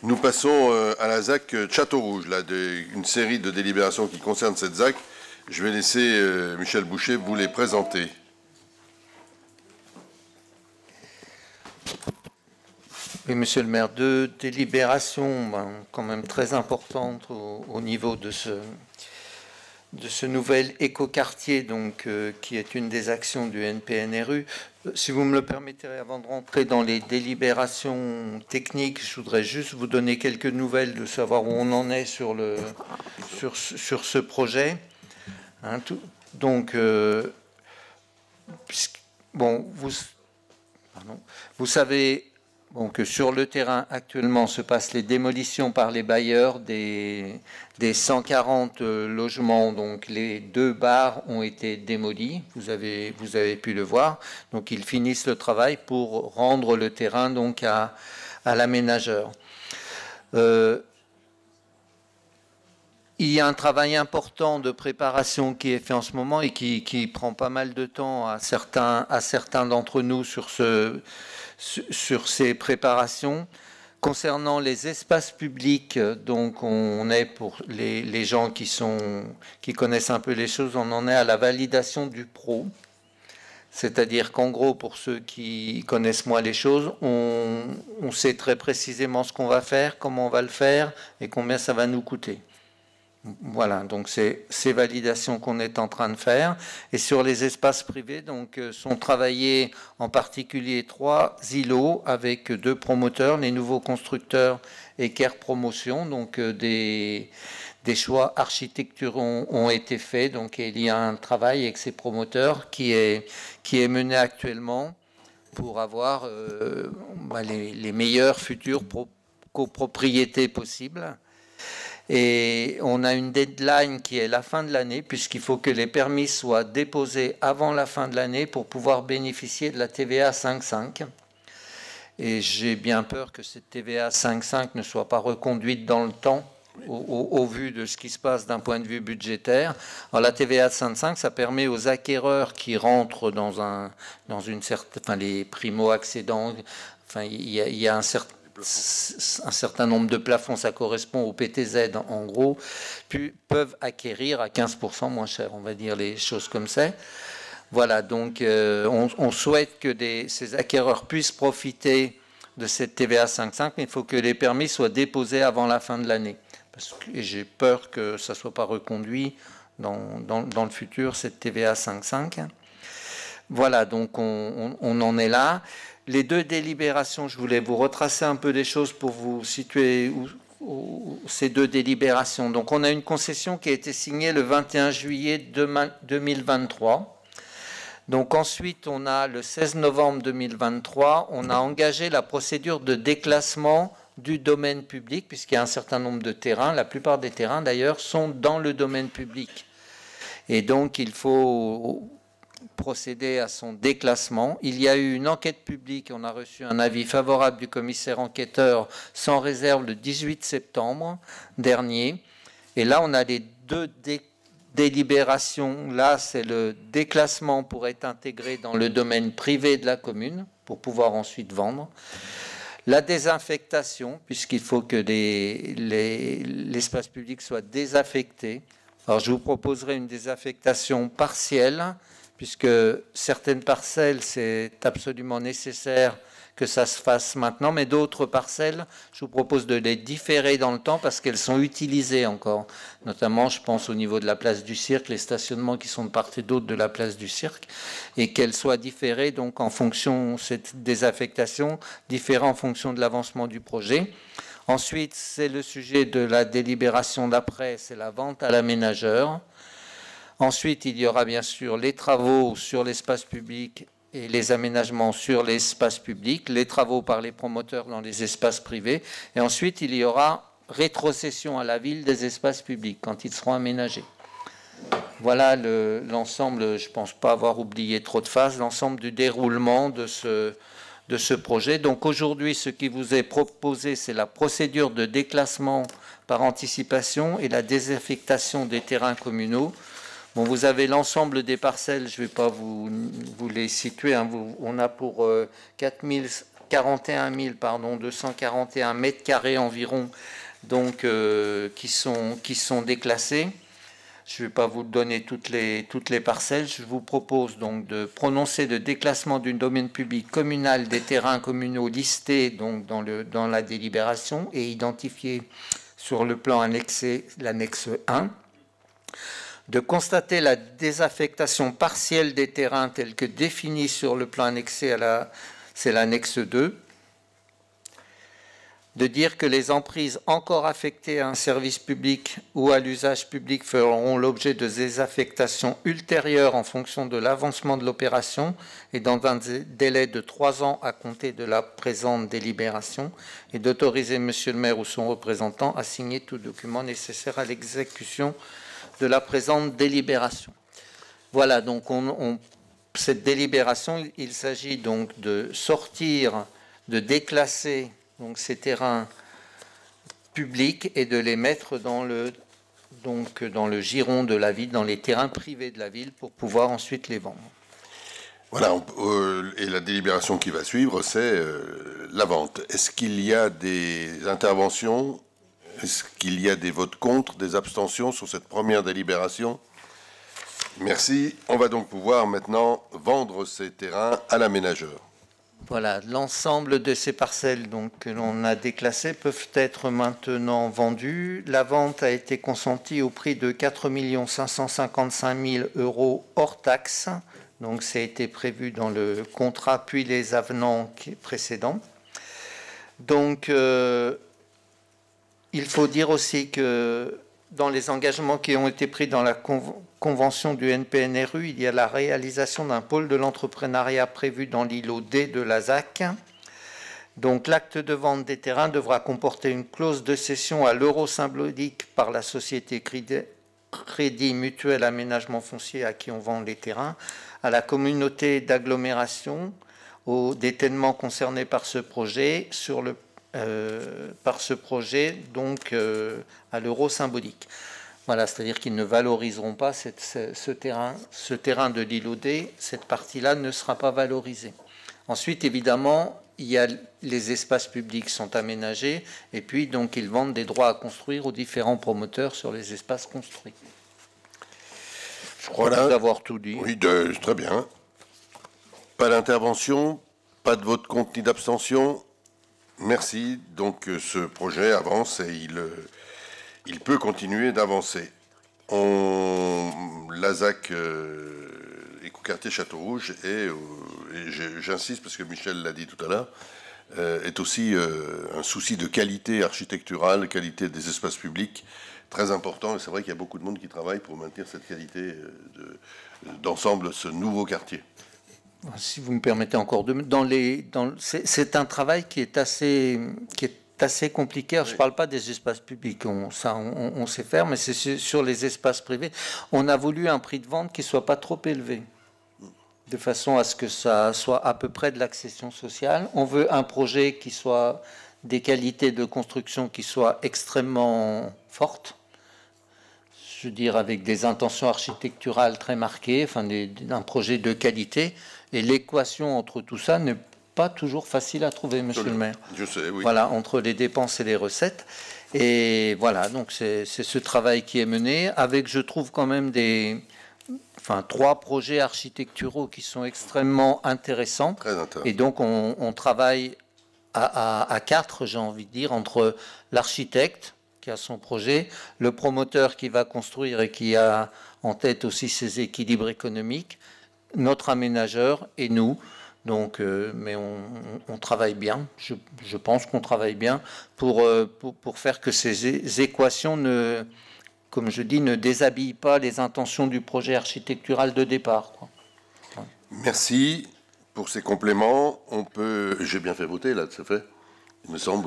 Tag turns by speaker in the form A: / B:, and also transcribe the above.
A: Nous passons à la ZAC Château-Rouge, là, une série de délibérations qui concernent cette ZAC. Je vais laisser Michel Boucher vous les présenter.
B: Oui, Monsieur le maire, deux délibérations quand même très importantes au niveau de ce nouvel écoquartier, qui est une des actions du NPNRU. Si vous me le permettez, avant de rentrer dans les délibérations techniques, je voudrais juste vous donner quelques nouvelles de savoir où on en est sur ce projet. Hein, vous savez que sur le terrain actuellement se passent les démolitions par les bailleurs des 140 logements. Donc les 2 bars ont été démolis, vous avez pu le voir. Donc ils finissent le travail pour rendre le terrain donc à l'aménageur. Il y a un travail important de préparation qui est fait en ce moment et qui prend pas mal de temps à certains d'entre nous sur ces préparations. Concernant les espaces publics, donc on est pour les gens qui connaissent un peu les choses, on en est à la validation du PRO. C'est-à-dire qu'en gros, pour ceux qui connaissent moins les choses, on sait très précisément ce qu'on va faire, comment on va le faire et combien ça va nous coûter. Voilà, donc c'est ces validations qu'on est en train de faire. Et sur les espaces privés, donc sont travaillés en particulier 3 îlots avec 2 promoteurs, les nouveaux constructeurs et Care Promotion. Donc des choix architecturaux ont été faits. Donc il y a un travail avec ces promoteurs qui est mené actuellement pour avoir les meilleures futures copropriétés possibles. Et on a une deadline qui est la fin de l'année, puisqu'il faut que les permis soient déposés avant la fin de l'année pour pouvoir bénéficier de la TVA 5,5. Et j'ai bien peur que cette TVA 5,5 ne soit pas reconduite dans le temps, au vu de ce qui se passe d'un point de vue budgétaire. Alors la TVA 5,5, ça permet aux acquéreurs qui rentrent dans une certaine, enfin les primo-accédants, enfin il y a un certain nombre de plafonds, ça correspond au PTZ en gros, puis peuvent acquérir à 15% moins cher, on va dire les choses comme ça. Voilà, donc on souhaite que ces acquéreurs puissent profiter de cette TVA 5,5, mais il faut que les permis soient déposés avant la fin de l'année. Et j'ai peur que ça ne soit pas reconduit dans le futur, cette TVA 5,5. Voilà, donc on en est là. Les 2 délibérations, je voulais vous retracer un peu des choses pour vous situer ces 2 délibérations. Donc on a une concession qui a été signée le 21 juillet 2023. Donc ensuite, on a le 16 novembre 2023, on a engagé la procédure de déclassement du domaine public, puisqu'il y a un certain nombre de terrains, la plupart des terrains d'ailleurs sont dans le domaine public. Et donc il faut procéder à son déclassement. Il y a eu une enquête publique, on a reçu un avis favorable du commissaire enquêteur sans réserve le 18 septembre dernier. Et là, on a les 2 délibérations. Là, c'est le déclassement pour être intégré dans le domaine privé de la commune, pour pouvoir ensuite vendre. La désinfectation, puisqu'il faut que l'espace public soit désaffecté. Alors, je vous proposerai une désaffectation partielle, puisque certaines parcelles, c'est absolument nécessaire que ça se fasse maintenant, mais d'autres parcelles, je vous propose de les différer dans le temps parce qu'elles sont utilisées encore. Notamment, je pense au niveau de la place du Cirque, les stationnements qui sont de part et d'autre de la place du Cirque, et qu'elles soient différées, donc en fonction, cette désaffectation, différée en fonction de l'avancement du projet. Ensuite, c'est le sujet de la délibération d'après, c'est la vente à l'aménageur. Ensuite, il y aura bien sûr les travaux sur l'espace public et les aménagements sur l'espace public, les travaux par les promoteurs dans les espaces privés. Et ensuite, il y aura rétrocession à la ville des espaces publics quand ils seront aménagés. Voilà l'ensemble, je ne pense pas avoir oublié trop de phases, l'ensemble du déroulement de ce projet. Donc aujourd'hui, ce qui vous est proposé, c'est la procédure de déclassement par anticipation et la désaffectation des terrains communaux. Bon, vous avez l'ensemble des parcelles, je ne vais pas vous les situer. Hein. On a pour 41 241 mètres carrés environ, donc qui sont déclassés. Je ne vais pas vous donner toutes les parcelles. Je vous propose donc de prononcer le déclassement du domaine public communal des terrains communaux listés donc dans la délibération et identifiés sur le plan annexé, l'annexe 1. De constater la désaffectation partielle des terrains tels que définis sur le plan annexé c'est l'annexe 2. De dire que les emprises encore affectées à un service public ou à l'usage public feront l'objet de désaffectations ultérieures en fonction de l'avancement de l'opération et dans un délai de 3 ans à compter de la présente délibération, et d'autoriser Monsieur le maire ou son représentant à signer tout document nécessaire à l'exécution de la présente délibération. Voilà, donc cette délibération, il s'agit donc de sortir, de déclasser donc ces terrains publics et de les mettre dans le giron de la ville, dans les terrains privés de la ville, pour pouvoir ensuite les vendre.
A: Voilà, et la délibération qui va suivre, c'est la vente. Est-ce qu'il y a des interventions? Est-ce qu'il y a des votes contre, des abstentions sur cette première délibération? Merci. On va donc pouvoir maintenant vendre ces terrains à l'aménageur.
B: Voilà, l'ensemble de ces parcelles donc, que l'on a déclassées peuvent être maintenant vendues. La vente a été consentie au prix de 4 555 000 € hors taxe. Donc, ça a été prévu dans le contrat puis les avenants précédents. Donc, il faut dire aussi que dans les engagements qui ont été pris dans la convention du NPNRU, il y a la réalisation d'un pôle de l'entrepreneuriat prévu dans l'îlot D de la ZAC. Donc l'acte de vente des terrains devra comporter une clause de cession à l'euro symbolique par la société Crédit Mutuel Aménagement Foncier à qui on vend les terrains, à la communauté d'agglomération, au détainement concerné par ce projet, donc à l'euro symbolique. Voilà, c'est-à-dire qu'ils ne valoriseront pas ce terrain de l'îlot D, cette partie-là ne sera pas valorisée. Ensuite, évidemment, il y a les espaces publics sont aménagés, et puis donc ils vendent des droits à construire aux différents promoteurs sur les espaces construits. Je crois d'avoir tout dit.
A: Oui, très bien. Pas d'intervention, pas de vote contre ni d'abstention. Merci. Donc ce projet avance et il peut continuer d'avancer. La ZAC Écoquartier Château-Rouge et j'insiste parce que Michel l'a dit tout à l'heure, est aussi un souci de qualité architecturale, qualité des espaces publics très important. Et c'est vrai qu'il y a beaucoup de monde qui travaille pour maintenir cette qualité d'ensemble, ce nouveau quartier.
B: Si vous me permettez encore c'est un travail qui est assez compliqué. Je ne parle pas des espaces publics, on sait faire, mais c'est sur les espaces privés. On a voulu un prix de vente qui ne soit pas trop élevé, de façon à ce que ça soit à peu près de l'accession sociale. On veut un projet qui soit des qualités de construction qui soient extrêmement fortes, je veux dire avec des intentions architecturales très marquées, enfin un projet de qualité. Et l'équation entre tout ça n'est pas toujours facile à trouver, monsieur le maire.
A: Je sais, oui.
B: Voilà, entre les dépenses et les recettes. Et voilà, donc c'est ce travail qui est mené avec, je trouve, quand même 3 projets architecturaux qui sont extrêmement intéressants.
A: Très intéressant.
B: Et donc, on travaille à 4, j'ai envie de dire, entre l'architecte qui a son projet, le promoteur qui va construire et qui a en tête aussi ses équilibres économiques, notre aménageur et nous. Donc, mais on travaille bien. Je pense qu'on travaille bien pour faire que ces équations comme je dis, ne déshabillent pas les intentions du projet architectural de départ, quoi.
A: Merci pour ces compléments. J'ai bien fait voter là, c'est fait. Il me semble, oui.